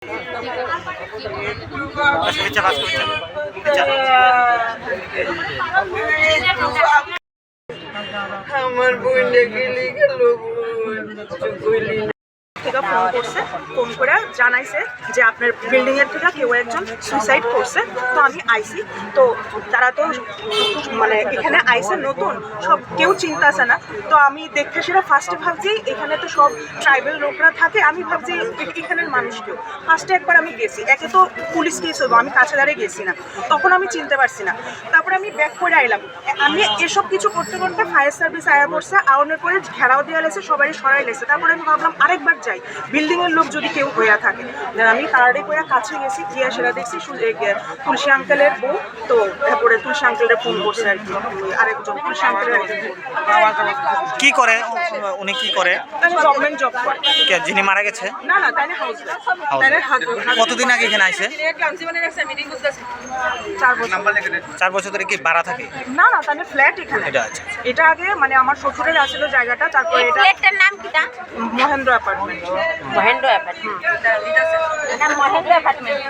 আমার বই গেলি গেল থেকে ফোন করছে, ফোন করে জানাইছে যে আপনার বিল্ডিং এর থেকে কেউ একজন সুইসাইড করছে। তো আমি আইসি, তো তারা তো মানে এখানে আইসে নতুন, সব কেউ চিন্তা আছে না। তো আমি দেখতে সেটা ফার্স্টে ভাবছি এখানে তো সব ট্রাইবাল লোকরা থাকে, আমি ভাবছি এখানের মানুষ কেউ। ফার্স্টে একবার আমি গেছি, একে তো পুলিশ কেস হবো, আমি কাছে দাঁড়িয়ে গেছি না, তখন আমি চিনতে পারছি না। তারপরে আমি ব্যাক করে আইলাম, আমি এসব কিছু করতে করতে ফায়ার সার্ভিস আয়া পড়ছে, আওয়ানোর পরে ঘেরাও দেওয়া লেছে, সবাই সরাই লেছে। তারপরে আমি ভাবলাম আরেকবার যাই, বিল্ডিং এর লোক যদি কেউ হইয়া থাকে। আমি তাড়াতাড়ি করে কাছে গেছি, গিয়ে সেটা দেখছি তুলসী আঙ্কেলের বউ। তো তারপরে তুলসী আঙ্কেলের ফোন করছে আর কি, আরেকজন তুলসী আঙ্কেলের কি করে উনি, কি করে? গভর্নমেন্ট জব করে। যিনি মারা গেছে? না না, তাই হাউস। কতদিন আগে এখানে আইছে? 4 বছর ধরে কি ভাড়া থাকে? না না, তাহলে ফ্ল্যাট এখানে। এটা আগে মানে আমার শ্বশুরের আছিল জায়গাটা, তারপরে এটা ফ্ল্যাটটার নাম কি? মহেন্দ্র অ্যাপার্টমেন্ট। মহেন্দ্র অ্যাপার্টমেন্ট।